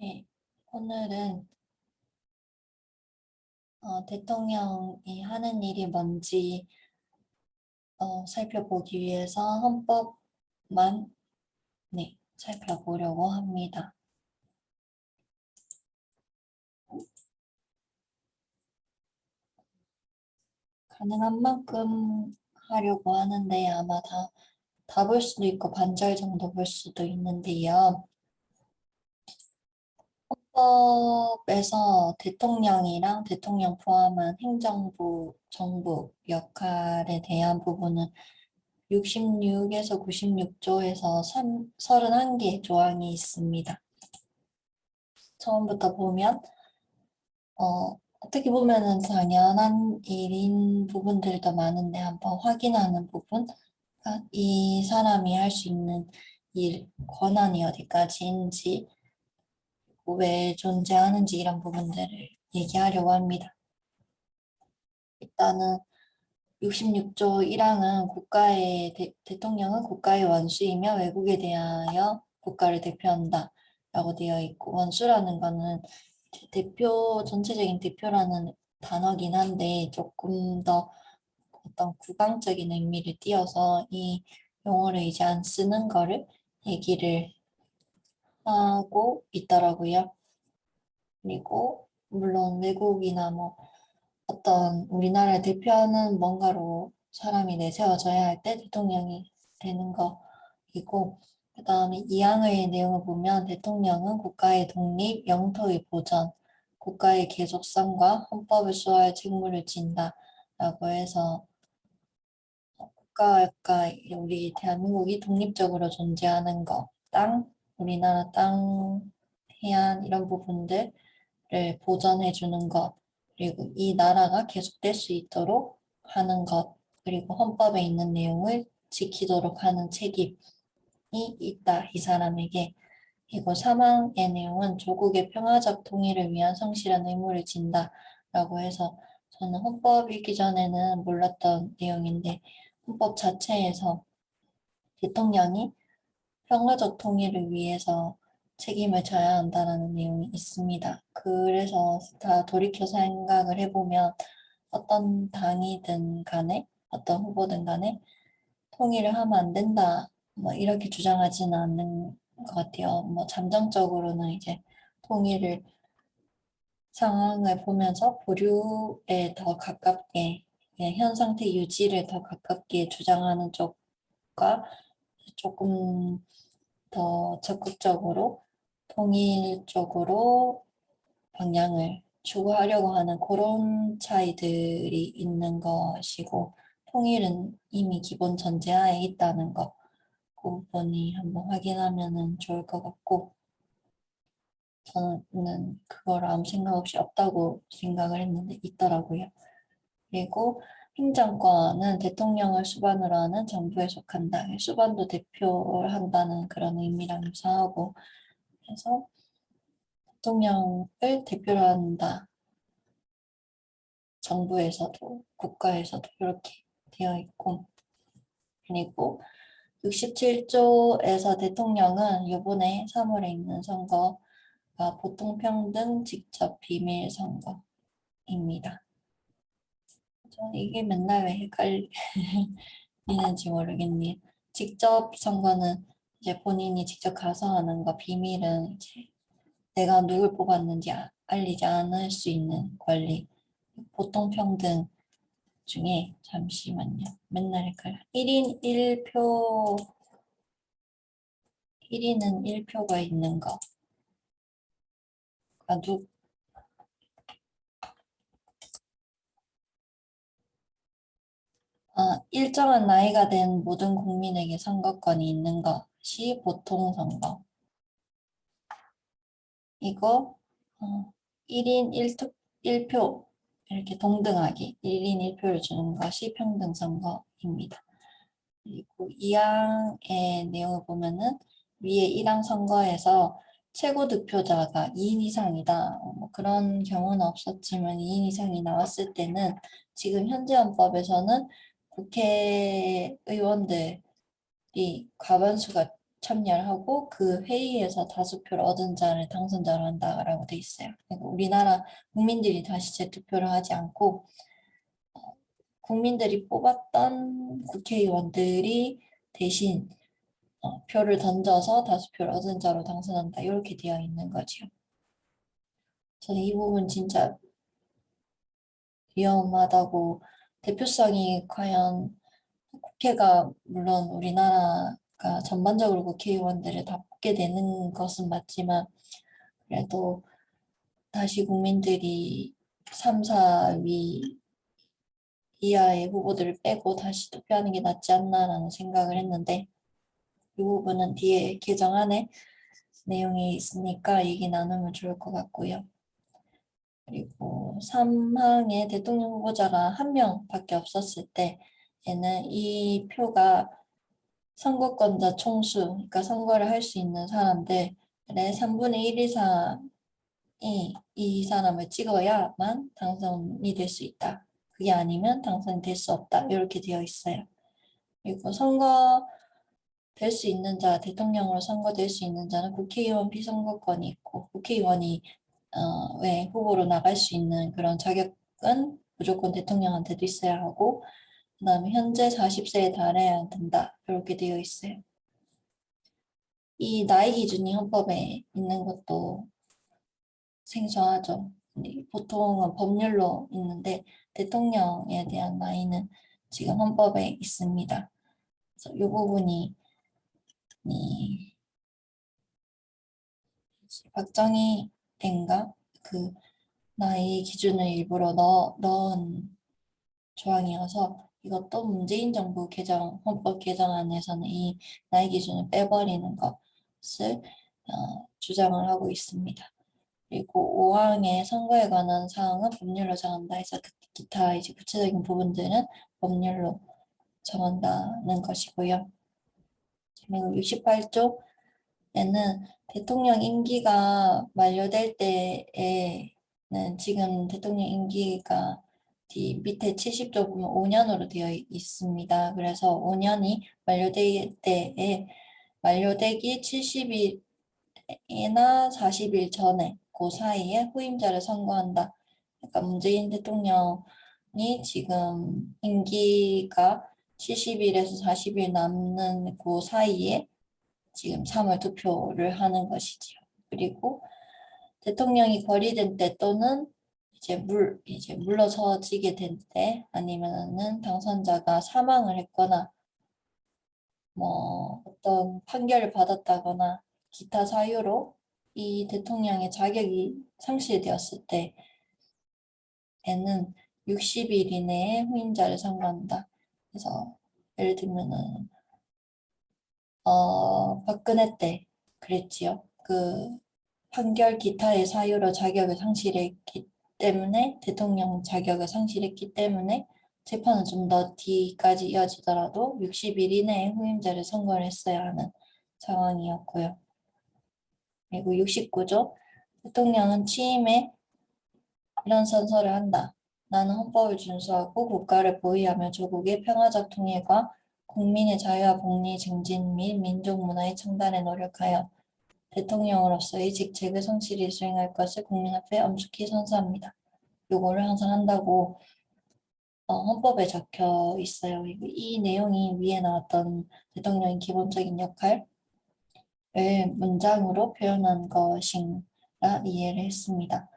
네, 오늘은 대통령이 하는 일이 뭔지 살펴보기 위해서 헌법만 살펴보려고 합니다. 가능한 만큼 하려고 하는데 아마 다 볼 수도 있고 반절 정도 볼 수도 있는데요. 헌법에서 대통령이랑 대통령 포함한 행정부, 정부 역할에 대한 부분은 66에서 96조에서 31개 조항이 있습니다. 처음부터 보면, 어떻게 보면은 당연한 일인 부분들도 많은데 한번 확인하는 부분, 이 사람이 할 수 있는 일, 권한이 어디까지인지, 왜 존재하는지 이런 부분들을 얘기하려고 합니다. 일단은 66조 1항은 대통령은 국가의 원수이며 외국에 대하여 국가를 대표한다 라고 되어 있고, 원수라는 거는 전체적인 대표라는 단어긴 한데 조금 더 어떤 구강적인 의미를 띄어서 이 용어를 이제 안 쓰는 거를 얘기를 하고 있더라고요. 그리고 물론 외국이나 뭐 어떤 우리나라를 대표하는 뭔가로 사람이 내세워져야 할 때 대통령이 되는 거이고, 그 다음에 이항의 내용을 보면 대통령은 국가의 독립, 영토의 보전, 국가의 계속성과 헌법을 수호할 책무를 진다 라고 해서 국가가 우리 대한민국이 독립적으로 존재하는 거, 우리나라 땅, 해안 이런 부분들을 보전해 주는 것, 그리고 이 나라가 계속될 수 있도록 하는 것, 그리고 헌법에 있는 내용을 지키도록 하는 책임이 있다, 이 사람에게. 그리고 사망의 내용은 조국의 평화적 통일을 위한 성실한 의무를 진다라고 해서 저는 헌법 읽기 전에는 몰랐던 내용인데 헌법 자체에서 대통령이 평화적 통일을 위해서 책임을 져야 한다는 내용이 있습니다. 그래서 다 돌이켜 생각을 해보면 어떤 당이든 간에 어떤 후보든 간에 통일을 하면 안 된다, 뭐 이렇게 주장하지는 않는 것 같아요. 뭐 잠정적으로는 이제 통일을 상황을 보면서 보류에 더 가깝게, 현 상태 유지를 더 가깝게 주장하는 쪽과 조금 더 적극적으로 통일 쪽으로 방향을 추구하려고 하는 그런 차이들이 있는 것이고, 통일은 이미 기본 전제하에 있다는 거, 그 부분이 한번 확인하면 좋을 것 같고, 저는 그걸 아무 생각 없이 없다고 생각을 했는데 있더라고요. 그리고 행정권은 대통령을 수반으로 하는 정부에 속한다. 수반도 대표를 한다는 그런 의미랑 유사하고, 그래서 대통령을 대표로 한다. 정부에서도 국가에서도 이렇게 되어 있고, 그리고 67조에서 대통령은 요번에 3월에 있는 선거가 보통평등 직접 비밀 선거입니다. 이게 맨날 왜 헷갈리는지 모르겠네요. 직접 선거는 이제 본인이 직접 가서 하는 거, 비밀은 이제 내가 누굴 뽑았는지 알리지 않을 수 있는 권리. 보통평등 중에 잠시만요. 맨날 헷갈려. 1인 1표, 1인은 1표가 있는 거. 아, 일정한 나이가 된 모든 국민에게 선거권이 있는 것이 보통선거. 이거 1인 1표 이렇게 동등하게 1인 1표를 주는 것이 평등선거입니다. 그리고 2항의 내용을 보면은 위에 1항 선거에서 최고 득표자가 2인 이상이다. 뭐 그런 경우는 없었지만 2인 이상이 나왔을 때는 지금 현재 헌법에서는 국회의원들이 과반수가 참여를 하고 그 회의에서 다수표를 얻은 자를 당선자로 한다라고 돼 있어요. 그러니까 우리나라 국민들이 다시 재투표를 하지 않고 국민들이 뽑았던 국회의원들이 대신 표를 던져서 다수표를 얻은 자로 당선한다. 이렇게 되어 있는 거죠. 저는 이 부분 진짜 위험하다고 대표성이 과연 국회가 물론 우리나라가 전반적으로 국회의원들을 다 뽑게 되는 것은 맞지만 그래도 다시 국민들이 3, 4위 이하의 후보들을 빼고 다시 투표하는 게 낫지 않나라는 생각을 했는데 이 부분은 뒤에 개정안에 내용이 있으니까 얘기 나누면 좋을 것 같고요. 그리고 3항에 대통령 후보자가 한 명밖에 없었을 때에는 이 표가 선거권자 총수, 그러니까 선거를 할 수 있는 사람들의 3분의 1 이상이 이 사람을 찍어야만 당선이 될 수 있다. 그게 아니면 당선이 될 수 없다. 이렇게 되어 있어요. 그리고 선거 될 수 있는 자, 대통령으로 선거될 수 있는 자는 국회의원 피선거권이 있고 국회의원이 왜 후보로 나갈 수 있는 그런 자격은 무조건 대통령한테도 있어야 하고 그다음에 현재 40세에 달해야 된다. 이렇게 되어 있어요. 이 나이 기준이 헌법에 있는 것도 생소하죠. 보통은 법률로 있는데 대통령에 대한 나이는 지금 헌법에 있습니다. 그래서 이 부분이 이 박정희 때인가 그 나이 기준을 일부러 넣은 조항이어서 이것도 문재인 정부 헌법 개정안에서는 이 나이 기준을 빼버리는 것을 주장을 하고 있습니다. 그리고 5항의 선거에 관한 사항은 법률로 정한다 해서 기타 이제 구체적인 부분들은 법률로 정한다는 것이고요. 그리고 68조에는 대통령 임기가 만료될 때에는 지금 대통령 임기가 밑에 70조 보면 5년으로 되어 있습니다. 그래서 5년이 만료될 때에 만료되기 70일이나 40일 전에 그 사이에 후임자를 선거한다. 그러니까 문재인 대통령이 지금 임기가 70일에서 40일 남는 그 사이에 지금 3월 투표를 하는 것이지요. 그리고 대통령이 거리된 때 또는 이제 물러서지게 된 때 아니면은 당선자가 사망을 했거나 뭐 어떤 판결을 받았다거나 기타 사유로 이 대통령의 자격이 상실되었을 때에는 60일 이내에 후임자를 선거한다. 그래서 예를 들면은 박근혜 때 그랬지요. 그 판결 기타의 사유로 자격을 상실했기 때문에 대통령 자격을 상실했기 때문에 재판은 좀 더 뒤까지 이어지더라도 60일 이내에 후임자를 선거를 했어야 하는 상황이었고요. 그리고 69조 대통령은 취임에 이런 선서를 한다. 나는 헌법을 준수하고 국가를 보위하며 조국의 평화적 통일과 국민의 자유와 복리 증진 및 민족 문화의 창달에 노력하여 대통령으로서의 직책을 성실히 수행할 것을 국민 앞에 엄숙히 선서합니다. 요거를 항상 한다고 헌법에 적혀 있어요. 이 내용이 위에 나왔던 대통령의 기본적인 역할을 문장으로 표현한 것인가 이해를 했습니다.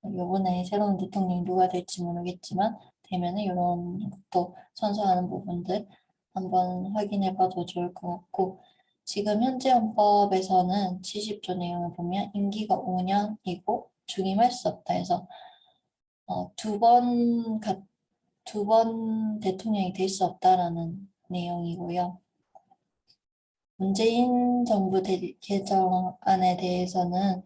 요번에 새로운 대통령이 누가 될지 모르겠지만 되면은 이런 것도 선서하는 부분들 한번 확인해 봐도 좋을 것 같고 지금 현재 헌법에서는 70조 내용을 보면 임기가 5년이고 중임할 수 없다 해서 두 번 대통령이 될 수 없다라는 내용이고요. 문재인 정부 개정안에 대해서는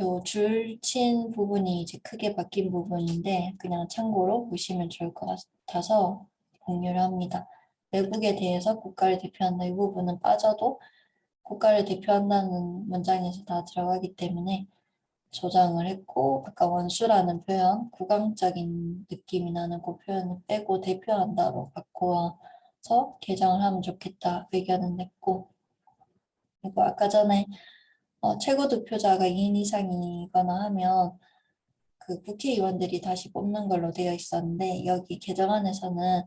요 줄친 부분이 이제 크게 바뀐 부분인데 그냥 참고로 보시면 좋을 것 같아서 공유를 합니다. 외국에 대해서 국가를 대표한다 이 부분은 빠져도 국가를 대표한다는 문장에서 다 들어가기 때문에 저장을 했고 아까 원수라는 표현, 국왕적인 느낌이 나는 그 표현을 빼고 대표한다로 바꿔서 개정을 하면 좋겠다 의견을 냈고, 그리고 아까 전에 최고 득표자가 2인 이상이거나 하면 그 국회의원들이 다시 뽑는 걸로 되어 있었는데, 여기 개정안에서는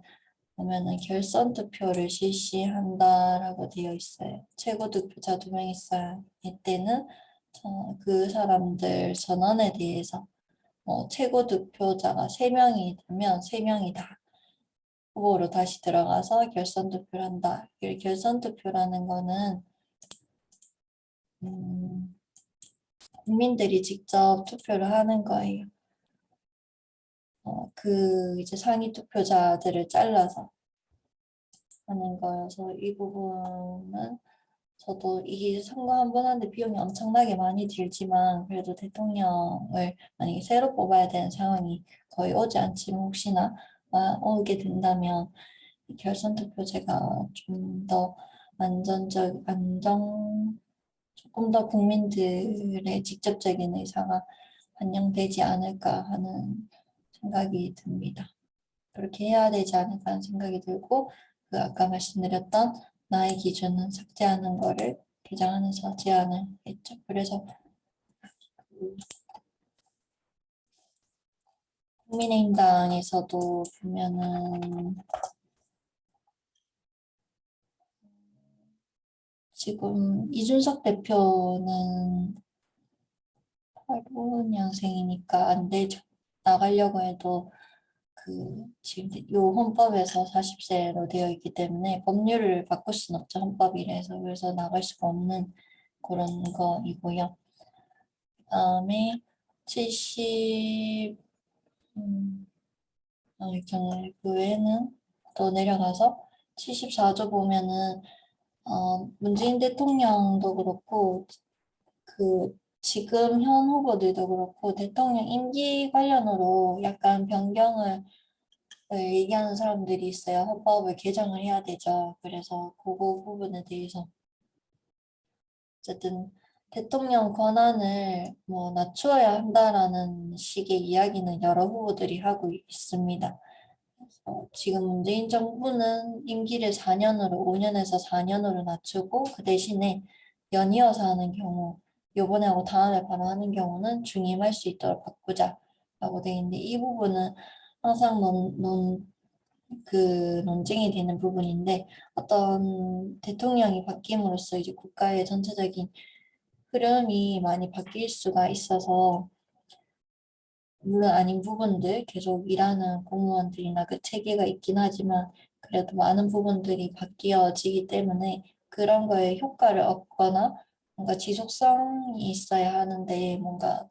보면은 결선 투표를 실시한다라고 되어 있어요. 최고 득표자 2명 있어요. 이때는 그 사람들 전원에 대해서 최고 득표자가 3명이 되면 3명이 다 후보로 다시 들어가서 결선 투표를 한다. 이 결선 투표라는 거는 음, 국민들이 직접 투표를 하는 거예요. 그 이제 상위 투표자들을 잘라서 하는 거여서 이 부분은 저도 이게 선거 한 번 하는데 비용이 엄청나게 많이 들지만, 그래도 대통령을 만약에 새로 뽑아야 되는 상황이 거의 오지 않지만 혹시나 오게 된다면 결선 투표제가 좀 더 조금 더 국민들의 직접적인 의사가 반영되지 않을까 하는 생각이 듭니다. 그렇게 해야 되지 않을까 하는 생각이 들고, 그 아까 말씀드렸던 나의 기준은 삭제하는 거를 개정안에서 제안을 했죠. 그래서 국민의힘당에서도 보면은 지금 이준석 대표는 85년생이니까 안 되죠. 나가려고 해도 지금 요 헌법에서 40세로 되어 있기 때문에 법률을 바꿀 수는 없죠. 헌법이라서. 그래서 나갈 수가 없는 그런 거이고요. 그다음에 70, 그 외에는 더 내려가서 74조 보면은 문재인 대통령도 그렇고 지금 현 후보들도 그렇고 대통령 임기 관련으로 약간 변경을 얘기하는 사람들이 있어요. 헌법을 개정을 해야 되죠. 그래서 그거 부분에 대해서 어쨌든 대통령 권한을 뭐 낮추어야 한다라는 식의 이야기는 여러 후보들이 하고 있습니다. 지금 문재인 정부는 임기를 4년으로 5년에서 4년으로 낮추고, 그 대신에 연이어서 하는 경우, 요번에 하고 다음에 바로 하는 경우는 중임할 수 있도록 바꾸자라고 돼 있는데, 이 부분은 항상 논쟁이 되는 부분인데, 어떤 대통령이 바뀜으로써 이제 국가의 전체적인 흐름이 많이 바뀔 수가 있어서, 물론 아닌 부분들, 계속 일하는 공무원들이나 그 체계가 있긴 하지만 그래도 많은 부분들이 바뀌어지기 때문에 그런 거에 효과를 얻거나 뭔가 지속성이 있어야 하는데, 뭔가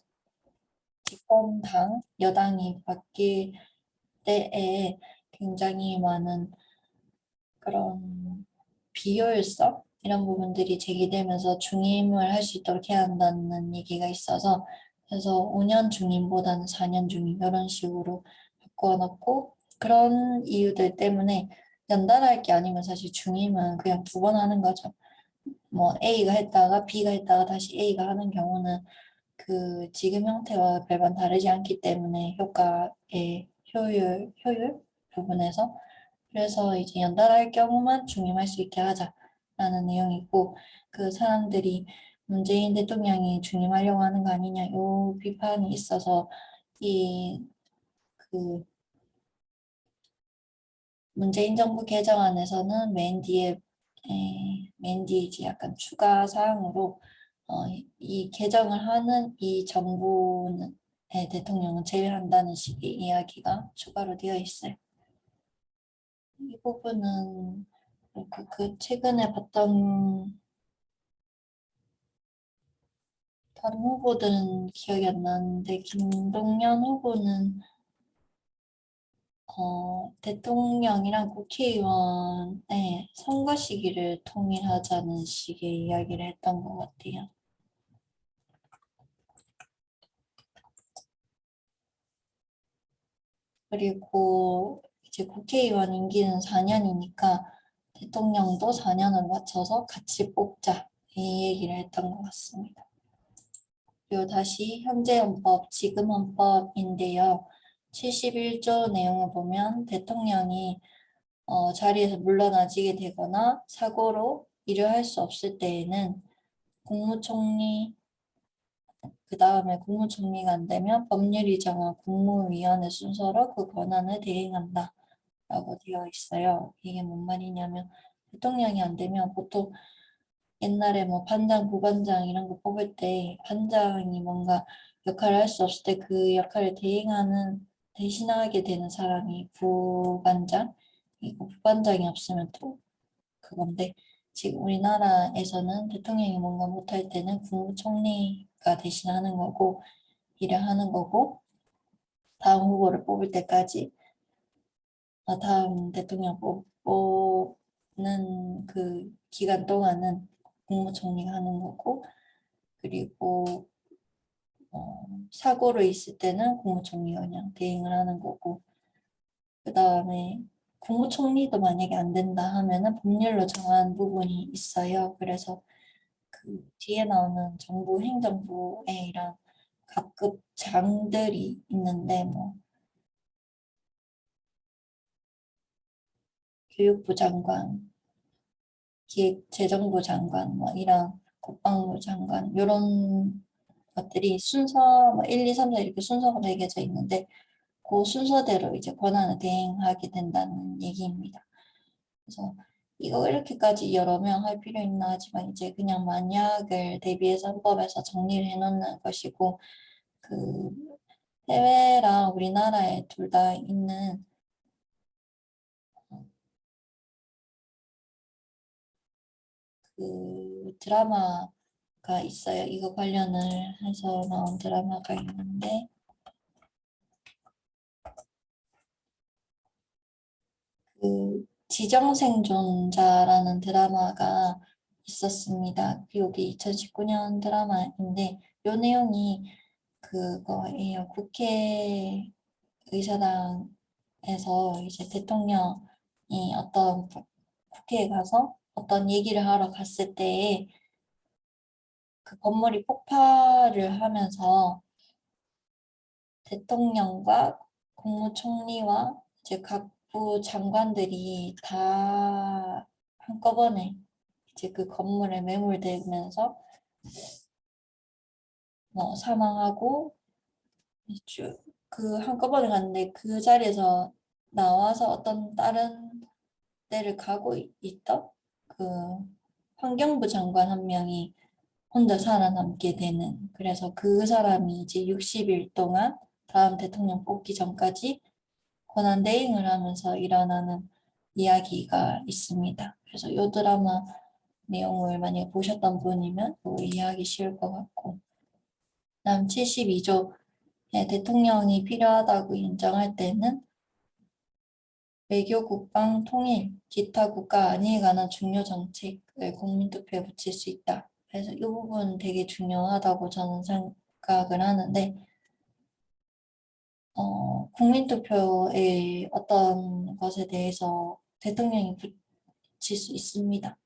집권당, 여당이 바뀔 때에 굉장히 많은 그런 비효율성 이런 부분들이 제기되면서 중임을 할 수 있도록 해야 한다는 얘기가 있어서, 그래서 5년 중임보다는 4년 중임 이런 식으로 바꾸어 놓고, 그런 이유들 때문에 연달아 할 게 아니면 사실 중임은 그냥 2번 하는 거죠. 뭐 A가 했다가 B가 했다가 다시 A가 하는 경우는 그 지금 형태와 별반 다르지 않기 때문에 효과의 효율 부분에서, 그래서 이제 연달아 할 경우만 중임할 수 있게 하자라는 내용이고, 그 사람들이 문재인 대통령이 중임하려고 하는 거 아니냐 요 비판이 있어서 이 그 문재인 정부 개정안에서는 맨 뒤에 이제 약간 추가 사항으로 이 개정을 하는 이 정부는 대통령은 제외한다는 식의 이야기가 추가로 되어 있어요. 이 부분은 최근에 봤던 다른 후보들은 기억이 안 나는데, 김동연 후보는 대통령이랑 국회의원의 선거 시기를 통일하자는 식의 이야기를 했던 것 같아요. 그리고 이제 국회의원 임기는 4년이니까 대통령도 4년을 맞춰서 같이 뽑자 이 얘기를 했던 것 같습니다. 그리고 다시 현재 헌법, 지금 헌법인데요. 71조 내용을 보면 대통령이 자리에서 물러나지게 되거나 사고로 일을 할 수 없을 때에는 국무총리, 그 다음에 국무총리가 안 되면 법률이 정한 국무위원회 순서로 그 권한을 대행한다. 라고 되어 있어요. 이게 뭔 말이냐면 대통령이 안 되면 보통 옛날에 뭐 반장, 부반장 이런 거 뽑을 때 반장이 뭔가 역할을 할 수 없을 때 그 역할을 대신하게 되는 사람이 부반장이고 부반장이 없으면 또 그건데 지금 우리나라에서는 대통령이 뭔가 못할 때는 국무총리가 대신하는 거고 일을 하는 거고 다음 후보를 뽑을 때까지 다음 대통령 뽑는 그 기간 동안은 국무총리가 하는 거고 그리고 사고로 있을 때는 국무총리가 그냥 대행을 하는 거고 그 다음에 국무총리도 만약에 안 된다 하면은 법률로 정한 부분이 있어요. 그래서 그 뒤에 나오는 정부 행정부의 이런 각급 장들이 있는데 뭐 교육부 장관, 기획재정부 장관 뭐 이런 국방부 장관 이런 것들이 순서 뭐 1, 2, 3, 4 이렇게 순서가 매겨져 있는데 그 순서대로 이제 권한을 대행하게 된다는 얘기입니다. 그래서 이거 이렇게까지 여러 명 할 필요 있나 하지만 이제 그냥 만약을 대비해서 헌법에서 정리를 해놓는 것이고 그 해외랑 우리나라에 둘 다 있는 그 드라마가 있어요. 이거 관련을 해서 나온 드라마가 있는데 그 지정생존자라는 드라마가 있었습니다. 여기 2019년 드라마인데 요 내용이 그거예요. 국회의사당에서 이제 대통령이 어떤 국회에 가서 어떤 얘기를 하러 갔을 때에 그 건물이 폭발을 하면서 대통령과 국무총리와 이제 각부 장관들이 다 한꺼번에 이제 그 건물에 매몰되면서 뭐 사망하고 그 한꺼번에 갔는데 그 자리에서 나와서 어떤 다른 데를 가고 있던 그 환경부 장관 한 명이 혼자 살아남게 되는 그래서 그 사람이 이제 60일 동안 다음 대통령 뽑기 전까지 권한 대행을 하면서 일어나는 이야기가 있습니다. 그래서 이 드라마 내용을 만약에 보셨던 분이면 이해하기 쉬울 것 같고 다음 72조에 대통령이 필요하다고 인정할 때는 외교, 국방, 통일, 기타 국가 안위에 관한 중요 정책을 국민투표에 붙일 수 있다. 그래서 이 부분 되게 중요하다고 저는 생각을 하는데 국민투표의 어떤 것에 대해서 대통령이 붙일 수 있습니다.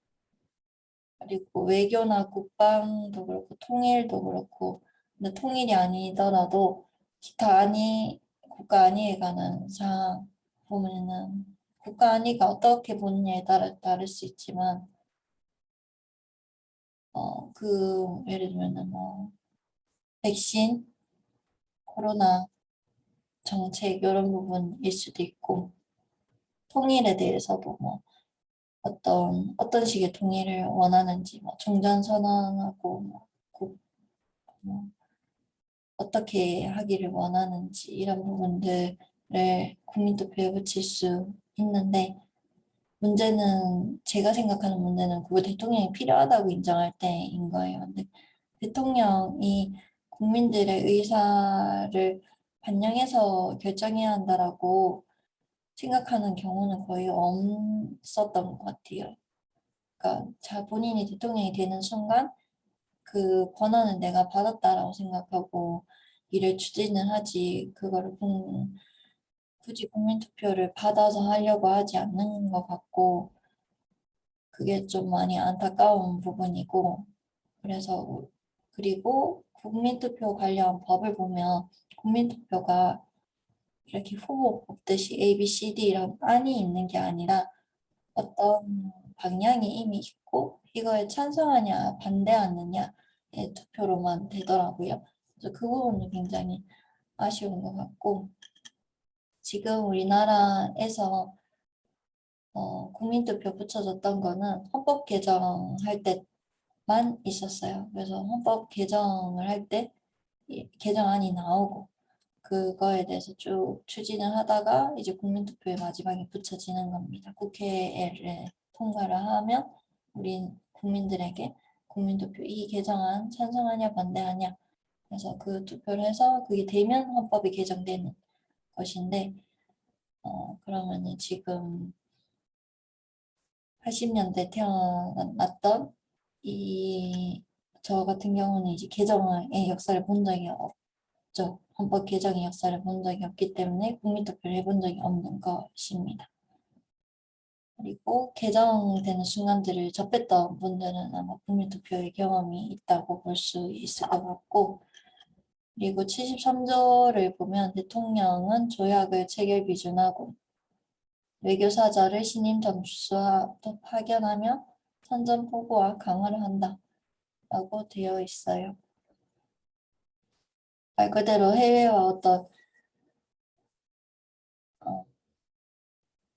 그리고 외교나 국방도 그렇고 통일도 그렇고 근데 통일이 아니더라도 기타 국가 안위에 관한 사항 보면은 국가 안위가 어떻게 보느냐에 따라 다를 수 있지만 예를 들면은 뭐 백신, 코로나 정책 이런 부분일 수도 있고 통일에 대해서도 뭐 어떤 식의 통일을 원하는지 뭐 종전선언하고 뭐 어떻게 하기를 원하는지 이런 부분들을 국민투표에 붙일 수 있는데 문제는 제가 생각하는 문제는 그거 대통령이 필요하다고 인정할 때인 거예요. 근데 대통령이 국민들의 의사를 반영해서 결정해야 한다라고 생각하는 경우는 거의 없었던 것 같아요. 그러니까 본인이 대통령이 되는 순간 그 권한은 내가 받았다라고 생각하고 일을 추진을 하지 그거를 굳이 국민투표를 받아서 하려고 하지 않는 것 같고 그게 좀 많이 안타까운 부분이고 그래서 그리고 국민투표 관련 법을 보면 국민투표가 이렇게 후보 뽑듯이 A, B, C, D 이런 안이 있는 게 아니라 어떤 방향이 이미 있고 이거에 찬성하냐 반대하느냐의 투표로만 되더라고요. 그래서 그 부분이 굉장히 아쉬운 것 같고 지금 우리나라에서 국민투표 붙여줬던 거는 헌법 개정할 때만 있었어요. 그래서 헌법 개정을 할 때 개정안이 나오고 그거에 대해서 쭉 추진을 하다가 이제 국민투표의 마지막에 붙여지는 겁니다. 국회를 통과를 하면 우리 국민들에게 국민투표 이 개정안 찬성하냐 반대하냐 그래서 그 투표를 해서 그게 되면 헌법이 개정되는 것인데 그러면은 지금 80년대 태어났던 저 같은 경우는 이제 개정의 역사를 본 적이 없죠. 헌법 개정의 역사를 본 적이 없기 때문에 국민투표를 해본 적이 없는 것입니다. 그리고 개정되는 순간들을 접했던 분들은 아마 국민투표의 경험이 있다고 볼 수 있을 것 같고 그리고 73조를 보면 대통령은 조약을 체결 비준하고 외교사절을 신임 점수와 파견하며 선전포고와 강화를 한다 라고 되어 있어요. 말 그대로 해외와 어떤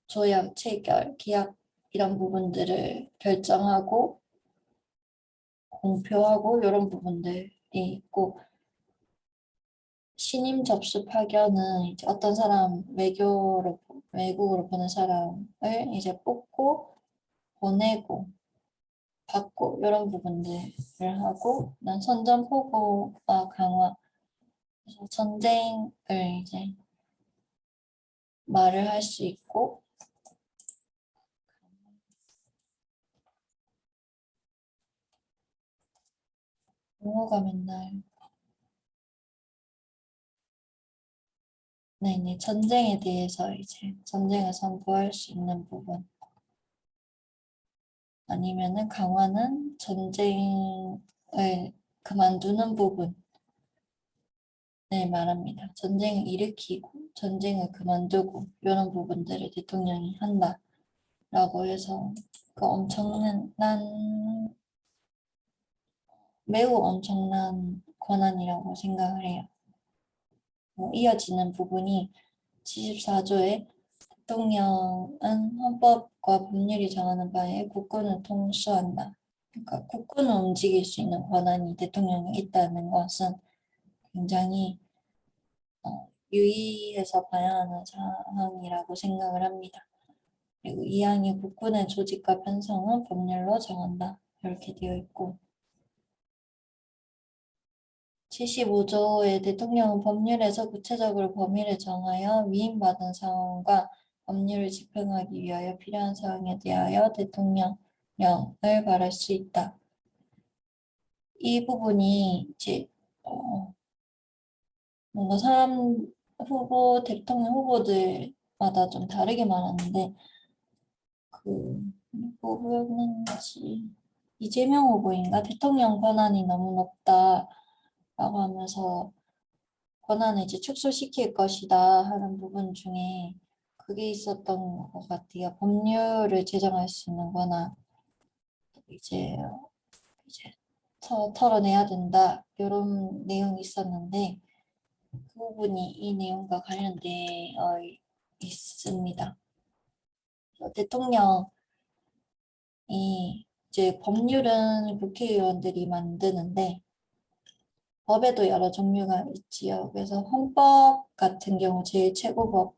조약, 체결, 계약 이런 부분들을 결정하고 공표하고 이런 부분들이 있고 신임 접수 파견은 이제 어떤 사람 외국으로 보낸 사람을 이제 뽑고 보내고 받고 이런 부분들을 하고 난 선전포고와 강화 그래서 전쟁을 이제 말을 할 수 있고 용어가 맨날 네네 전쟁에 대해서 이제 전쟁을 선포할 수 있는 부분 아니면은 강화는 전쟁을 그만두는 부분을 말합니다. 전쟁을 일으키고 전쟁을 그만두고 이런 부분들을 대통령이 한다라고 해서 그 매우 엄청난 권한이라고 생각을 해요. 이어지는 부분이 74조에 대통령은 헌법과 법률이 정하는 바에 국군을 통수한다. 그러니까 국군을 움직일 수 있는 권한이 대통령에 있다는 것은 굉장히 유의해서 봐야 하는 사항이라고 생각을 합니다. 그리고 이항의 국군의 조직과 편성은 법률로 정한다. 이렇게 되어 있고 75조의 대통령은 법률에서 구체적으로 범위를 정하여 위임받은 사항과 법률을 집행하기 위하여 필요한 사항에 대하여 대통령령을 발할 수 있다. 이 부분이 이제 뭔가 대통령 후보들마다 좀 다르게 말하는데 누구였는지 이재명 후보인가 대통령 권한이 너무 높다라고 하면서 권한을 이제 축소시킬 것이다 하는 부분 중에 그게 있었던 것 같아요. 법률을 제정할 수 있는 거나 이제 털어내야 된다 이런 내용이 있었는데 그 부분이 이 내용과 관련되어 있습니다. 대통령이 이제 법률은 국회의원들이 만드는데 법에도 여러 종류가 있지요. 그래서 헌법 같은 경우 제일 최고법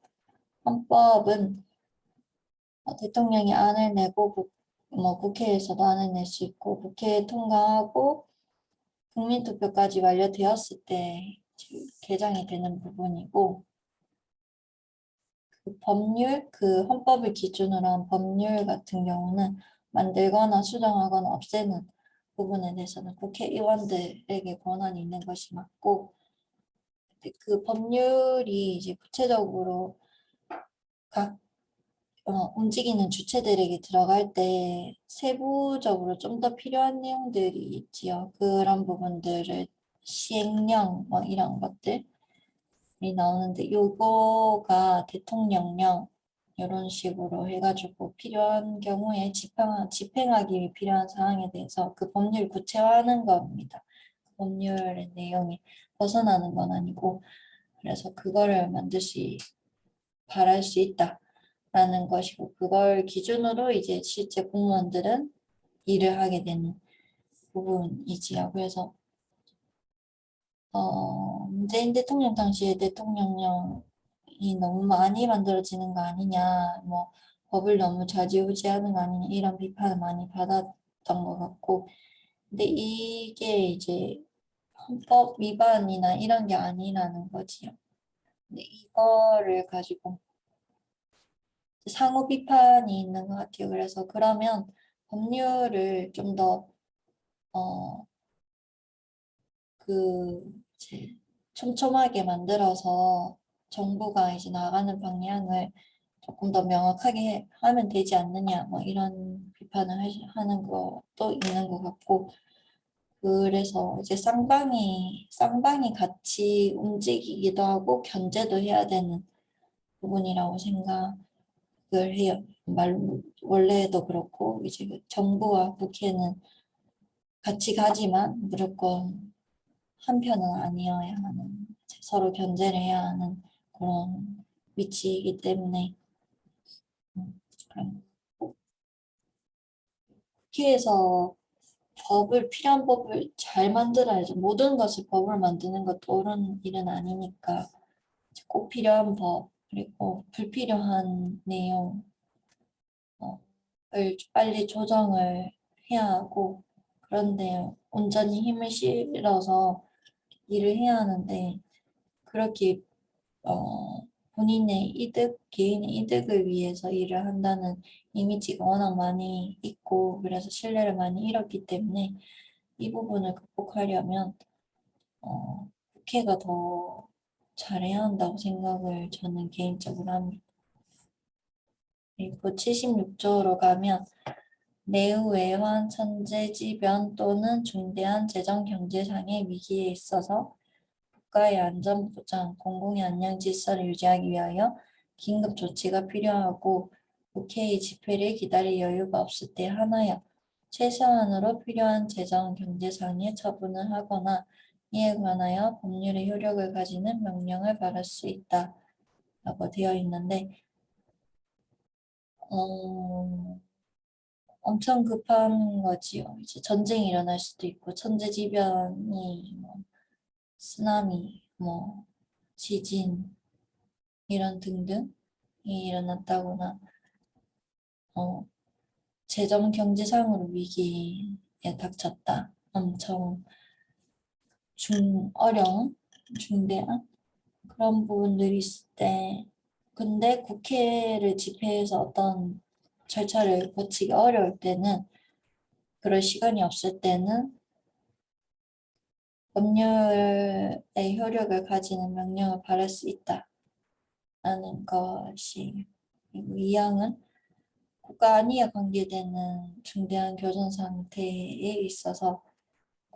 헌법은 대통령이 안을 내고 국회에서도 안을 낼 수 있고 국회에 통과하고 국민투표까지 완료되었을 때 개정이 되는 부분이고 그 헌법을 기준으로 한 법률 같은 경우는 만들거나 수정하거나 없애는 부분에 대해서는 국회의원들에게 권한이 있는 것이 맞고 그 법률이 이제 구체적으로 각 움직이는 주체들에게 들어갈 때 세부적으로 좀 더 필요한 내용들이 있지요. 그런 부분들을 시행령 이런 것들이 나오는데 요거가 대통령령 이런 식으로 해가지고 필요한 경우에 집행하기 필요한 사항에 대해서 그 법률 구체화하는 겁니다. 법률의 내용이 벗어나는 건 아니고 그래서 그거를 바랄 수 있다라는 것이고 그걸 기준으로 이제 실제 공무원들은 일을 하게 되는 부분이지요. 그래서 문재인 대통령 당시에 대통령령이 너무 많이 만들어지는 거 아니냐, 뭐 법을 너무 좌지우지하는 거 아니냐 이런 비판을 많이 받았던 것 같고, 근데 이게 이제 헌법 위반이나 이런 게 아니라는 거지요. 근데 이거를 가지고 상호 비판이 있는 것 같아요. 그래서 그러면 법률을 좀 더, 이제 촘촘하게 만들어서 정부가 이제 나가는 방향을 조금 더 명확하게 하면 되지 않느냐, 뭐 이런 비판을 하는 것도 있는 것 같고, 그래서 이제 쌍방이 같이 움직이기도 하고 견제도 해야 되는 부분이라고 생각을 해요. 원래도 그렇고, 이제 그 정부와 국회는 같이 가지만 무조건 한 편은 아니어야 하는, 서로 견제를 해야 하는 그런 위치이기 때문에, 그럼 국회에서 필요한 법을 잘 만들어야죠. 모든 것을 법을 만드는 것도 옳은 일은 아니니까 꼭 필요한 법, 그리고 불필요한 내용을 빨리 조정을 해야 하고, 그런데 온전히 힘을 실어서 일을 해야 하는데, 그렇게 본인의 개인의 이득을 위해서 일을 한다는 이미지가 워낙 많이 있고, 그래서 신뢰를 많이 잃었기 때문에 이 부분을 극복하려면, 국회가 더 잘해야 한다고 생각을 저는 개인적으로 합니다. 그리고 76조로 가면 내후 외환 천재지변 또는 중대한 재정 경제상의 위기에 있어서 국가의 안전 보장, 공공의 안녕 질서를 유지하기 위하여 긴급 조치가 필요하고 국회의 집회를 기다릴 여유가 없을 때 하나여 최소한으로 필요한 재정 경제상의 처분을 하거나 이에 관하여 법률의 효력을 가지는 명령을 받을 수 있다 라고 되어 있는데 엄청 급한 거지요. 이제 전쟁이 일어날 수도 있고 천재지변이 쓰나미, 지진 이런 등등이 일어났다거나 어, 재정 경제상으로 위기에 닥쳤다. 엄청 어려운 중대한 그런 부분들이 있을 때 근데 국회를 집회해서 어떤 절차를 거치기 어려울 때는 그럴 시간이 없을 때는 법률의 효력을 가지는 명령을 발할 수 있다라는 것이 그리고 이항은 국가 안위에 관계되는 중대한 교전 상태에 있어서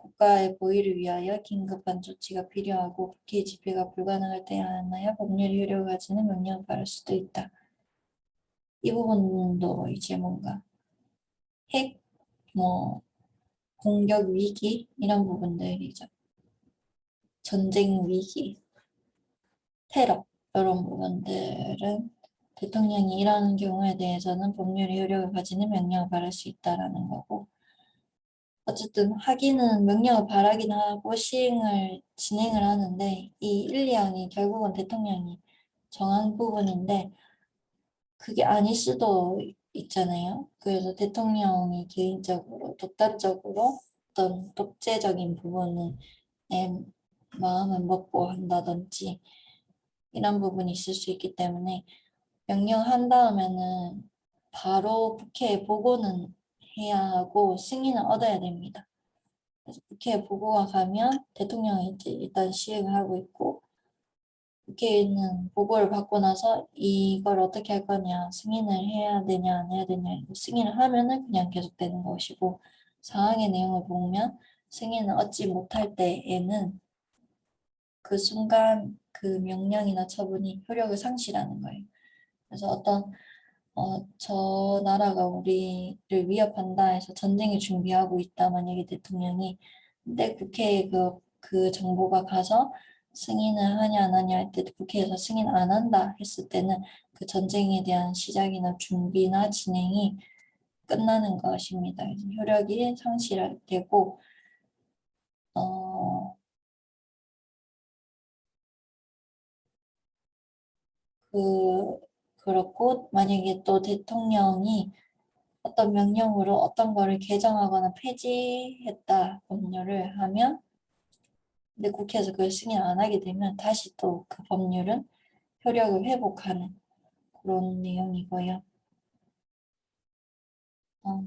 국가의 보위를 위하여 긴급한 조치가 필요하고 국회 집회가 불가능할 때에 한하여 법률 효력을 가지는 명령을 받을 수도 있다. 이 부분도 이제 뭔가 핵, 뭐 공격 위기 이런 부분들이죠. 전쟁 위기, 테러 이런 부분들은 대통령이 이런 경우에 대해서는 법률의 효력을 가지는 명령을 발할 수 있다라는 거고 어쨌든 하기는 명령을 발하긴 하고 진행을 하는데 이 1, 2항이 결국은 대통령이 정한 부분인데 그게 아닐 수도 있잖아요. 그래서 대통령이 개인적으로 독단적으로 어떤 독재적인 부분에 마음을 먹고 한다든지 이런 부분이 있을 수 있기 때문에 명령한 다음에는 바로 국회에 보고는 해야 하고 승인을 얻어야 됩니다. 그래서 국회에 보고가 가면 대통령이 이제 일단 시행을 하고 있고 국회에는 보고를 받고 나서 이걸 어떻게 할 거냐 승인을 해야 되냐 안 해야 되냐 승인을 하면은 그냥 계속되는 것이고 사항의 내용을 보면 승인을 얻지 못할 때에는 그 순간 그 명령이나 처분이 효력을 상실하는 거예요. 그래서 어떤 저 나라가 우리를 위협한다 해서 전쟁을 준비하고 있다, 만약에 대통령이. 근데 국회에 그 정보가 가서 승인을 하냐 안 하냐 할 때 국회에서 승인 안 한다 했을 때는 그 전쟁에 대한 시작이나 준비나 진행이 끝나는 것입니다. 그래서 효력이 상실되고, 어, 그렇고, 만약에 또 대통령이 어떤 명령으로 어떤 거를 개정하거나 폐지했다, 법률을 하면, 근데 국회에서 그걸 승인 안 하게 되면 다시 또 그 법률은 효력을 회복하는 그런 내용이고요. 어,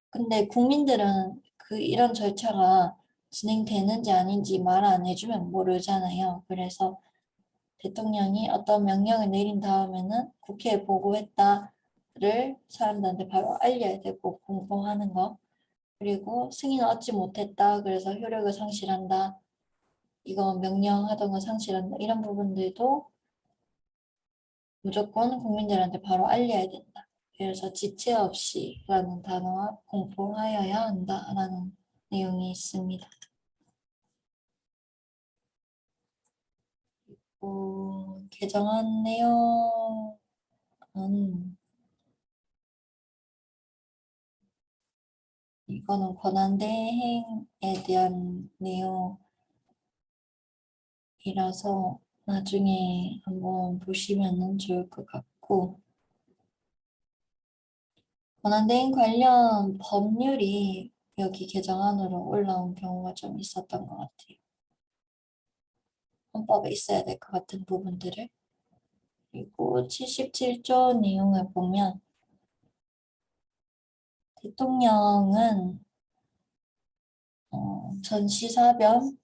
근데 국민들은 이런 절차가 진행되는지 아닌지 말 안 해주면 모르잖아요. 그래서 대통령이 어떤 명령을 내린 다음에는 국회에 보고했다를 사람들한테 바로 알려야 되고 공포하는 거. 그리고 승인을 얻지 못했다. 그래서 효력을 상실한다. 이거 명령하던 거 상실한다. 이런 부분들도 무조건 국민들한테 바로 알려야 된다. 그래서 지체 없이라는 단어와 공포하여야 한다라는 내용이 있습니다. 개정안 내용은 이거는 권한대행에 대한 내용이라서 나중에 한번 보시면 좋을 것 같고, 권한대행 관련 법률이 여기 개정안으로 올라온 경우가 좀 있었던 것 같아요. 헌법에 있어야 될 것 같은 부분들을. 그리고 77조 내용을 보면 대통령은 전시사변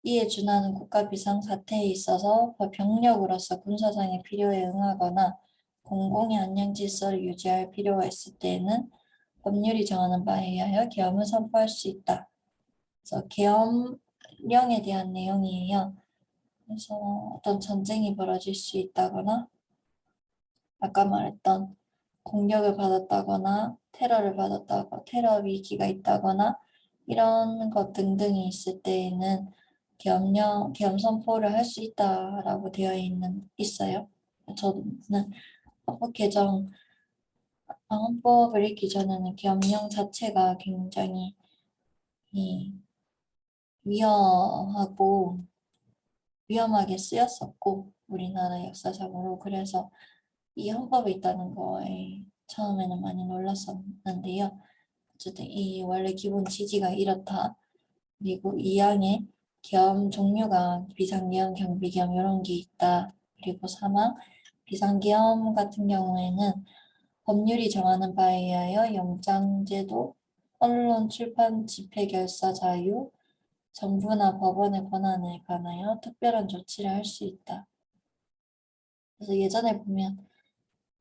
이에 준하는 국가 비상사태에 있어서 병력으로서 군사상의 필요에 응하거나 공공의 안녕 질서를 유지할 필요가 있을 때에는 법률이 정하는 바에 의하여 계엄을 선포할 수 있다. 그래서 계엄령에 대한 내용이에요. 그래서 어떤 전쟁이 벌어질 수 있다거나 아까 말했던 공격을 받았다거나 테러를 받았다거나 테러 위기가 있다거나 이런 것 등등이 있을 때에는 계엄 선포를 할 수 있다라고 있어요. 저는 헌법을 읽기 전에는 계엄령 자체가 굉장히 위험하고 위험하게 쓰였었고 우리나라 역사상으로. 그래서 이 헌법에 있다는 거에 처음에는 많이 놀랐었는데요. 어쨌든 이 원래 기본 취지가 이렇다. 그리고 이 안에 계엄 종류가 비상계엄, 경비계엄 이런 게 있다. 그리고 사망, 비상계엄 같은 경우에는 법률이 정하는 바에 의하여 영장제도, 언론, 출판, 집회, 결사, 자유, 정부나 법원의 권한에 관하여 특별한 조치를 할 수 있다. 그래서 예전에 보면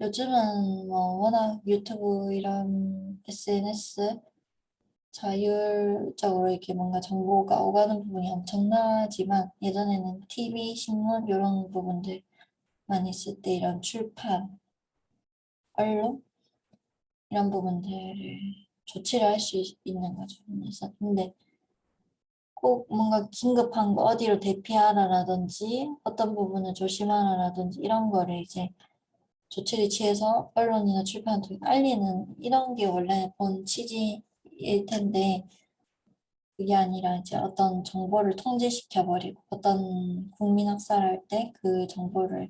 요즘은 뭐 워낙 유튜브 이런 SNS 자율적으로 이렇게 뭔가 정보가 오가는 부분이 엄청나지만 예전에는 TV, 신문 이런 부분들만 있을 때 이런 출판, 언론 이런 부분들을 조치를 할 수 있는 거죠. 그래서 근데 꼭 뭔가 긴급한 거 어디로 대피하라라든지 어떤 부분을 조심하라라든지 이런 거를 이제 조치를 취해서 언론이나 출판을 통해 알리는 이런 게 원래 본 취지일 텐데 그게 아니라 이제 어떤 정보를 통제시켜 버리고 어떤 국민 학살할 때 그 정보를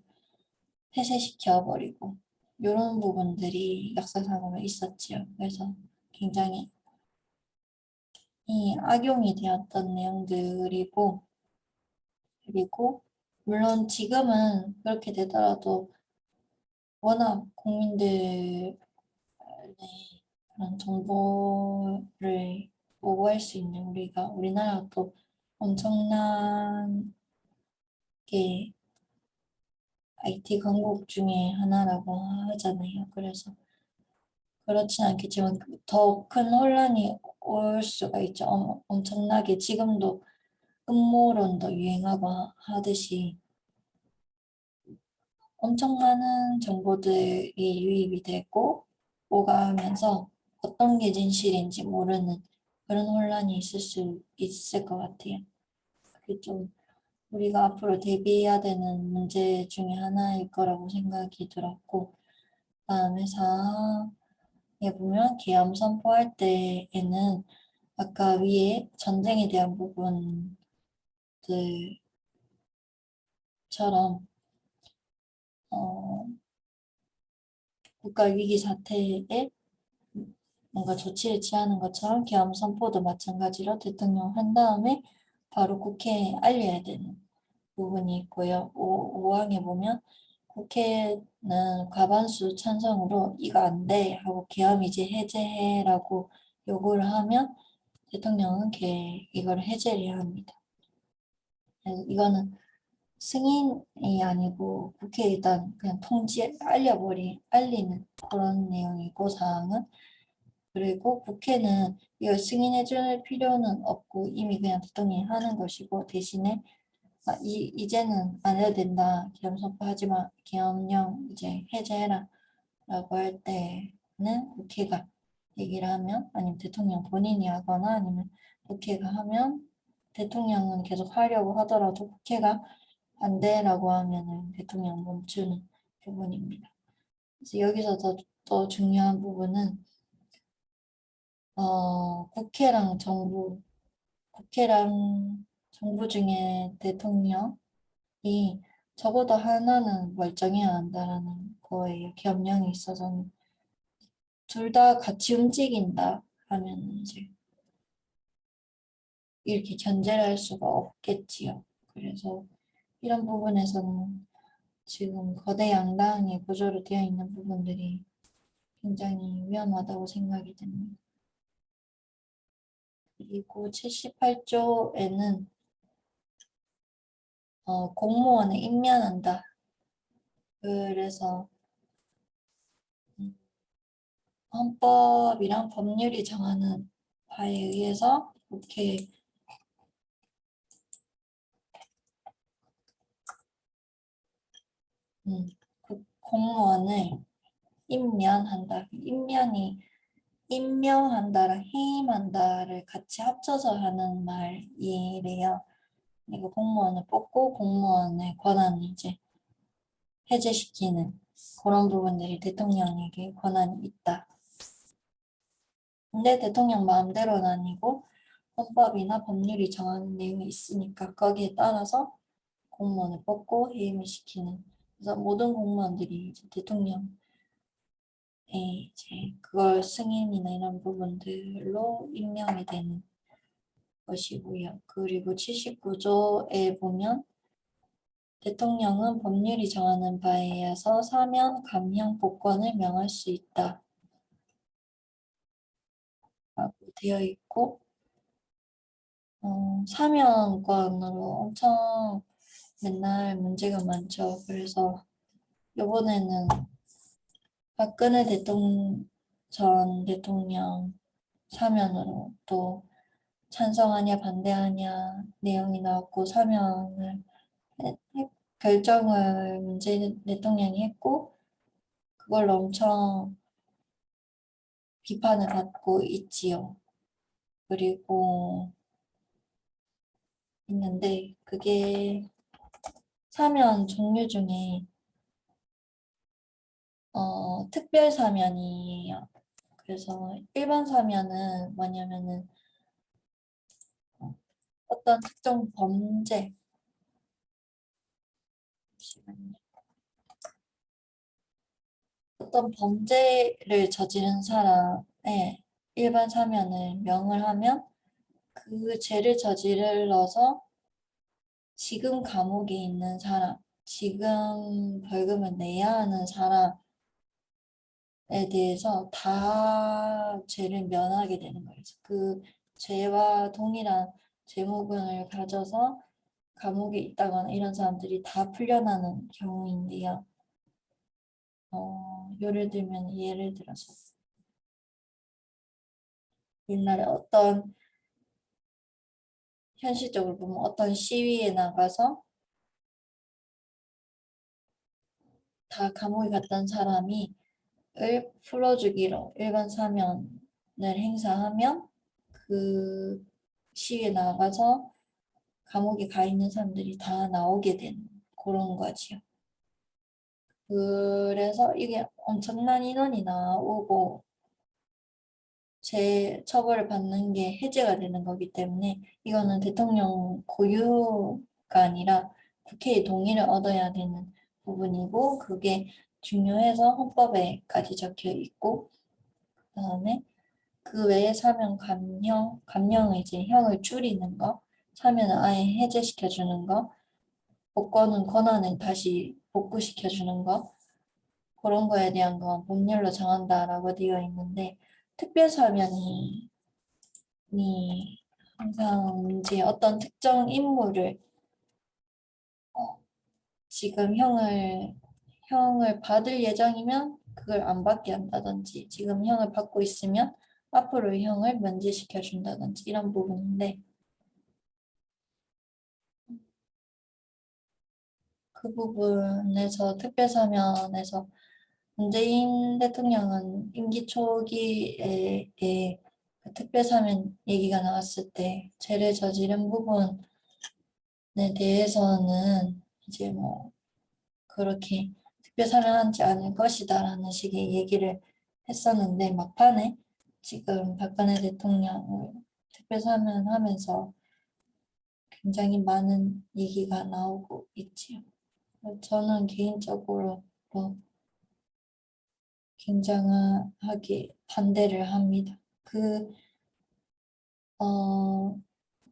폐쇄시켜 버리고 이런 부분들이 역사상으로 있었지요. 그래서 굉장히 악용이 되었던 내용들이고 그리고 물론 지금은 그렇게 되더라도 워낙 국민들의 그런 정보를 보고할 수 있는 우리나라가 또 엄청나게 IT 강국 중에 하나라고 하잖아요. 그래서 그렇진 않겠지만 더 큰 혼란이 올 수가 있죠. 엄청나게 지금도 음모론도 유행하고 하듯이 엄청 많은 정보들이 유입이 되고 오가면서 어떤 게 진실인지 모르는 그런 혼란이 있을 것 같아요. 그게 좀 우리가 앞으로 대비해야 되는 문제 중에 하나일 거라고 생각이 들었고, 그다음에 4에 보면 계엄 선포할 때에는 아까 위에 전쟁에 대한 부분들처럼 어, 국가 위기 사태에 뭔가 조치를 취하는 것처럼 계엄 선포도 마찬가지로 대통령 한 다음에 바로 국회에 알려야 되는 부분이 있고요. 5항에 보면 국회는 과반수 찬성으로 이거 안 돼 하고 계엄 이제 해제해라고 요구를 하면 대통령은 이걸 해제를 해야 합니다. 그래서 이거는 승인이 아니고 국회에 일단 그냥 알리는 그런 내용이고 사항은 그리고 국회는 이걸 승인해 줄 필요는 없고 이미 그냥 대통령이 하는 것이고 대신에 이제는 안 해도 된다. 계엄 선포하지 마. 계엄령 이제 해제해라. 라고 할 때는 국회가 얘기를 하면 아니면 대통령 본인이 하거나 아니면 국회가 하면 대통령은 계속 하려고 하더라도 국회가 안 돼라고 하면은 대통령 멈추는 부분입니다. 그래서 여기서 더 중요한 부분은 국회랑 정부 중에 대통령이 적어도 하나는 멀쩡해야 한다라는 거예요. 겸령이 있어서는 둘 다 같이 움직인다 하면 이제 이렇게 견제를 할 수가 없겠지요. 그래서 이런 부분에서는 지금 거대 양당의 구조로 되어 있는 부분들이 굉장히 위험하다고 생각이 됩니다. 그리고 78조에는 공무원을 임명한다. 그래서 헌법이랑 법률이 정하는 바에 의해서 이렇게 공무원을 임명한다. 임명한다랑 해임한다를 같이 합쳐서 하는 말이래요. 그리고 공무원을 뽑고 공무원의 권한을 이제 해제시키는 그런 부분들이 대통령에게 권한이 있다. 근데 대통령 마음대로는 아니고 헌법이나 법률이 정하는 내용이 있으니까 거기에 따라서 공무원을 뽑고 해임을 시키는 그래서 모든 공무원들이 이제 대통령의 이제 그걸 승인이나 이런 부분들로 임명이 되는 것이고요. 그리고 79조에 보면 대통령은 법률이 정하는 바에 의해서 사면, 감형, 복권을 명할 수 있다. 라고 되어 있고 사면권으로 엄청 맨날 문제가 많죠. 그래서 이번에는 박근혜 전 대통령 사면으로 또 찬성하냐 반대하냐 내용이 나왔고 사면을 결정을 문재인 대통령이 했고 그걸로 엄청 비판을 받고 있지요. 그리고 있는데 그게 사면 종류 중에 특별 사면이에요. 그래서 일반 사면은 뭐냐면은 어떤 특정 범죄 잠시만요. 어떤 범죄를 저지른 사람의 일반 사면을 명을 하면 그 죄를 저질러서 지금 감옥에 있는 사람, 지금 벌금을 내야 하는 사람에 대해서 다 죄를 면하게 되는 거예요. 그 죄와 동일한 죄목을 가져서 감옥에 있다거나 이런 사람들이 다 풀려나는 경우인데요. 예를 들어서 옛날에 현실적으로 보면 어떤 시위에 나가서 다 감옥에 갔던 사람이 을 풀어주기로 일반 사면을 행사하면 그 시위에 나가서 감옥에 가 있는 사람들이 다 나오게 된 그런 거지요. 그래서 이게 엄청난 인원이 나오고 처벌을 받는 게 해제가 되는 거기 때문에 이거는 대통령 고유가 아니라 국회의 동의를 얻어야 되는 부분이고 그게 중요해서 헌법에까지 적혀 있고 그다음에 그 외에 사면 감형은 이제 형을 줄이는 거, 사면은 아예 해제시켜 주는 거, 복권은 권한을 다시 복구시켜 주는 거, 그런 거에 대한 건 법률로 정한다라고 되어 있는데 특별사면이 항상 이제 어떤 특정 인물을 어, 지금 형을 받을 예정이면 그걸 안 받게 한다든지 지금 형을 받고 있으면 앞으로 형을 면제시켜 준다든지 이런 부분인데 그 부분에서 특별사면에서 문재인 대통령은 임기 초기에 그 특별사면 얘기가 나왔을 때 죄를 저지른 부분에 대해서는 이제 뭐 그렇게 특별사면하지 않을 것이다라는 식의 얘기를 했었는데 막판에 지금 박근혜 대통령을 특별사면하면서 굉장히 많은 얘기가 나오고 있지요. 저는 개인적으로 굉장하게 반대를 합니다. 어,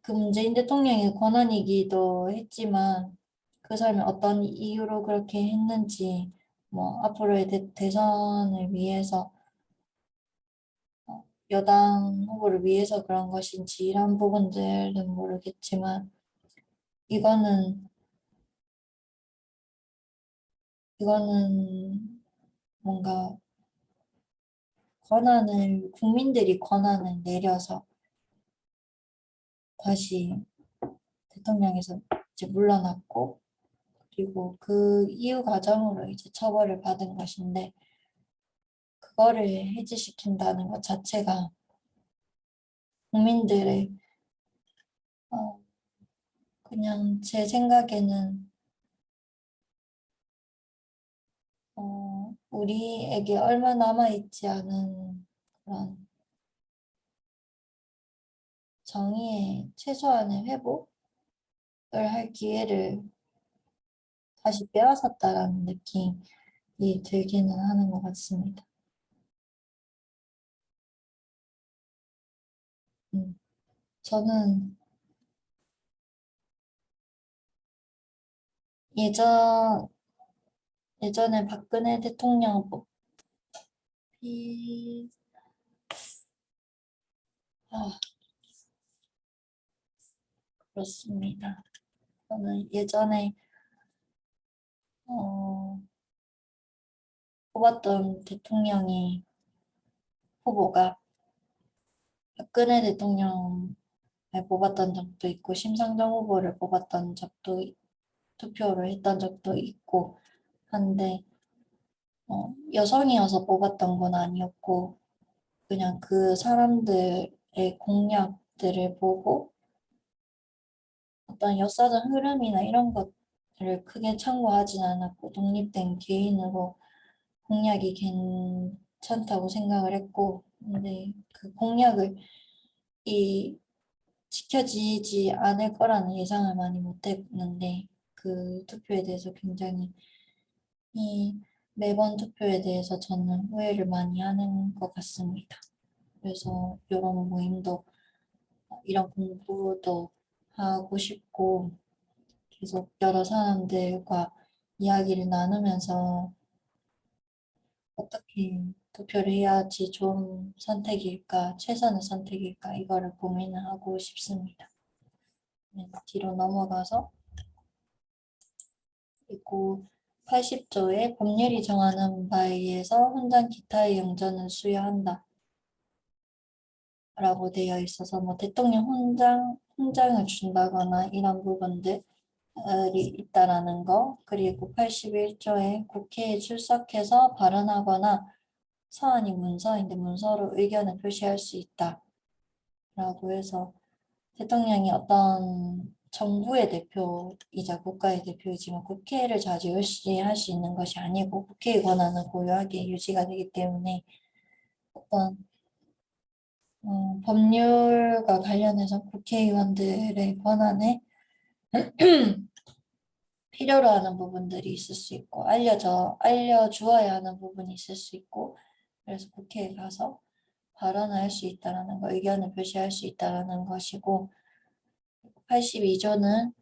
그 문재인 대통령의 권한이기도 했지만 그 사람이 어떤 이유로 그렇게 했는지 뭐 앞으로의 대선을 위해서 여당 후보를 위해서 그런 것인지 이런 부분들은 모르겠지만 이거는 이거는 뭔가 국민들이 권한을 내려서 다시 대통령에서 이제 물러났고 그리고 그 이후 과정으로 이제 처벌을 받은 것인데 그거를 해지시킨다는 것 자체가 국민들의 어, 그냥 제 생각에는 우리에게 얼마 남아있지 않은 그런 정의의 최소한의 회복을 할 기회를 다시 빼앗았다라는 느낌이 들기는 하는 것 같습니다. 음, 저는 예전, 예전에 박근혜 대통령 뽑히, 아, 그렇습니다. 저는 예전에, 어, 뽑았던 후보가 박근혜 대통령을 뽑았던 적도 있고, 심상정 후보를 투표를 했던 적도 있고, 한데, 여성이어서 뽑았던 건 아니었고, 그냥 그 사람들의 공약들을 보고 어떤 역사적 흐름이나 이런 것들을 크게 참고하진 않았고 독립된 개인으로 공약이 괜찮다고 생각을 했고 근데 그 공약을 이 지켜지지 않을 거라는 예상을 많이 못했는데 그 투표에 대해서 굉장히 이 매번 투표에 대해서 저는 후회를 많이 하는 것 같습니다. 그래서 이런 모임도 이런 공부도 하고 싶고 계속 여러 사람들과 이야기를 나누면서 어떻게 투표를 해야지 좋은 선택일까, 최선의 선택일까 이거를 고민을 하고 싶습니다. 네, 뒤로 넘어가서 그리고 80조의 법률이 정하는 바에 의해서 혼장 기타의 영전을 수여한다. 라고 되어 있어서 뭐 대통령 훈장을 준다거나 이런 부분들 있다라는 거, 그리고 81조에 국회에 출석해서 발언하거나 서한이 문서인데 문서로 의견을 표시할 수 있다. 라고 해서 대통령이 어떤 정부의 대표이자 국가의 대표이지만 국회를 좌지우지할 수 있는 것이 아니고 국회의 권한은 고유하게 유지가 되기 때문에 어떤 법률과 관련해서 국회의원들의 권한에 필요로 하는 부분들이 있을 수 있고 알려주어야 하는 부분이 있을 수 있고 그래서 국회에 가서 발언할 수 있다라는 거, 의견을 표시할 수 있다라는 것이고 82조는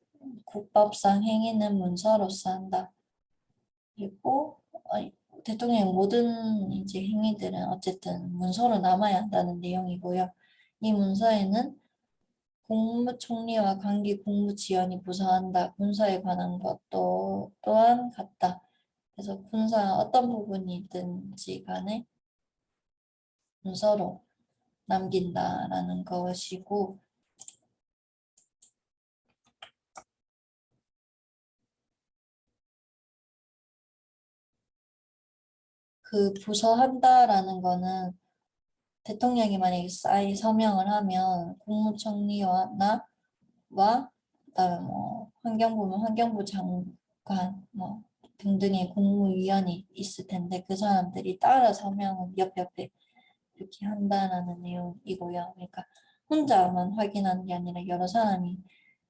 국법상 행위는 문서로서 한다. 그리고 대통령의 모든 이제 행위들은 어쨌든 문서로 남아야 한다는 내용이고요. 이 문서에는 국무총리와 관계 국무지원이 부서한다. 군사에 관한 것도 또한 같다. 그래서 군사 어떤 부분이든지 간에 문서로 남긴다라는 것이고 그 부서한다라는 거는 대통령이 만약에 사인 서명을 하면 국무총리와 그다음에 뭐 환경부면 환경부 장관 뭐 등등의 국무위원이 있을 텐데 그 사람들이 따라 서명은 옆에 이렇게 한다라는 내용이고요. 그러니까 혼자만 확인하는 게 아니라 여러 사람이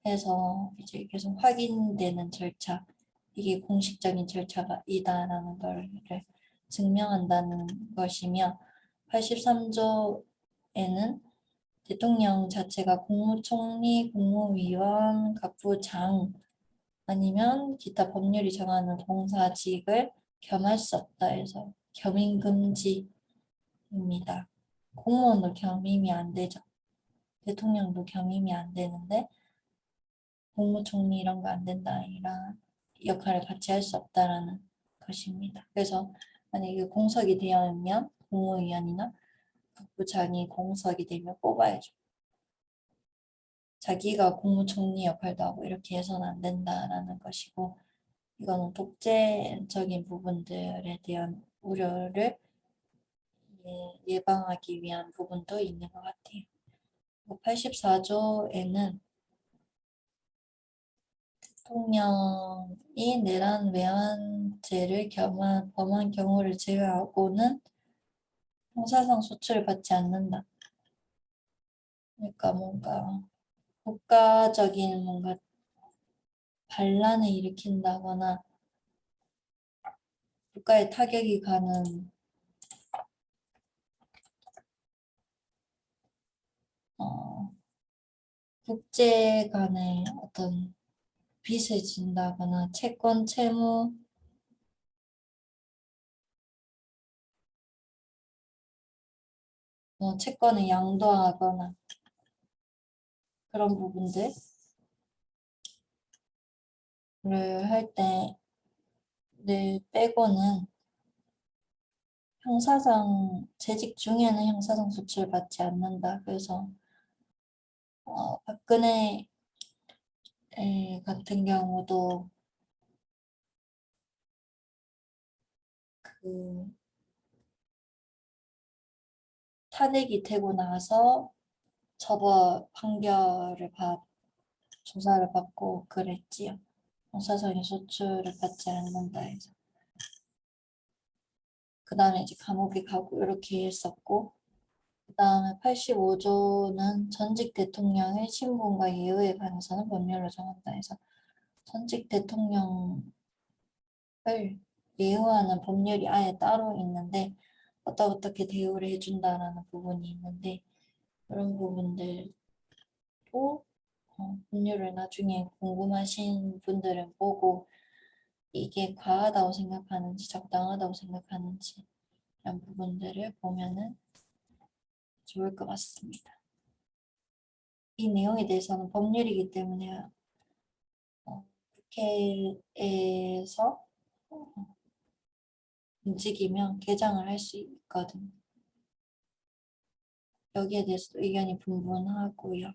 해서 이제 계속 확인되는 절차, 이게 공식적인 절차가 이다라는 걸 증명한다는 것이며 83조에는 대통령 자체가 국무총리, 국무위원, 각부장 아니면 기타 법률이 정하는 봉사직을 겸할 수 없다 해서 겸임금지입니다. 공무원도 겸임이 안 되죠. 대통령도 겸임이 안 되는데 국무총리 이런 거 안 된다 이런 역할을 같이 할 수 없다라는 것입니다. 그래서 만약에 공석이 되어 있면 국무위원이나 국부장이 공석이 되면 뽑아야죠. 자기가 국무총리 역할도 하고 이렇게 해서는 안 된다라는 것이고 이거는 독재적인 부분들에 대한 우려를 예방하기 위한 부분도 있는 것 같아요. 84조에는 대통령이 내란 외환죄를 범한 경우를 제외하고는 형사상 소출을 받지 않는다. 그러니까 뭔가 국가적인 뭔가 반란을 일으킨다거나 국가에 타격이 가는 어, 국제 간의 어떤 빚을 진다거나 채권, 채무, 채권을 양도하거나 그런 부분들을 할 때 빼고는 형사상 재직 중에는 형사상 소출을 받지 않는다. 그래서 박근혜 같은 경우도 그 탄핵이 되고 나서 판결을 조사를 받고 그랬지요. 형사상의 소출을 받지 않는다 해서. 그 다음에 이제 감옥에 가고 이렇게 했었고 그 다음에 85조는 전직 대통령의 신분과 예우에 관해서는 법률로 정한다 해서 전직 대통령을 예우하는 법률이 아예 따로 있는데 어떻게 대우를 해준다라는 부분이 있는데 그런 부분들도 법률을 나중에 궁금하신 분들은 보고 이게 과하다고 생각하는지 적당하다고 생각하는지 이런 부분들을 보면은 좋을 것 같습니다. 이 내용에 대해서는 법률이기 때문에 국회에서 움직이면 개정을 할 수 있거든요. 여기에 대해서도 의견이 분분하고요.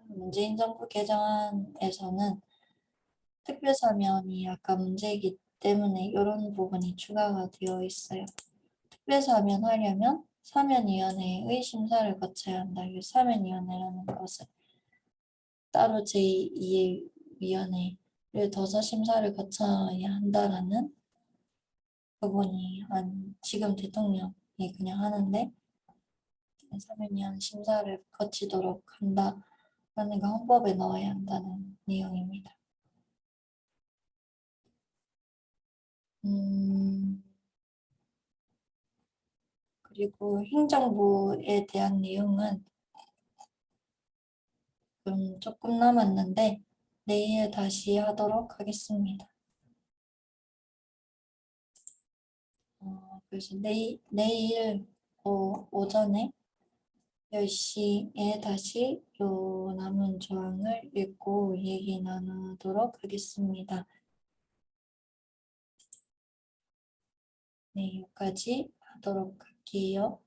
문재인 정부 개정안에서는 특별사면이 아까 문제이기 때문에 이런 부분이 추가가 되어 있어요. 특별사면 하려면 사면위원회의 심사를 거쳐야 한다. 이 사면위원회라는 것은 따로 제2의 위원회를 둬서 심사를 거쳐야 한다라는 부분이 지금 대통령이 그냥 하는데 사면위원 심사를 거치도록 한다라는 거 헌법에 넣어야 한다는 내용입니다. 그리고 행정부에 대한 내용은 조금 남았는데 내일 다시 하도록 하겠습니다. 그래서 내일 오전에 10시에 다시 요 남은 조항을 읽고 얘기 나누도록 하겠습니다. 네, 여기까지 하도록 할게요.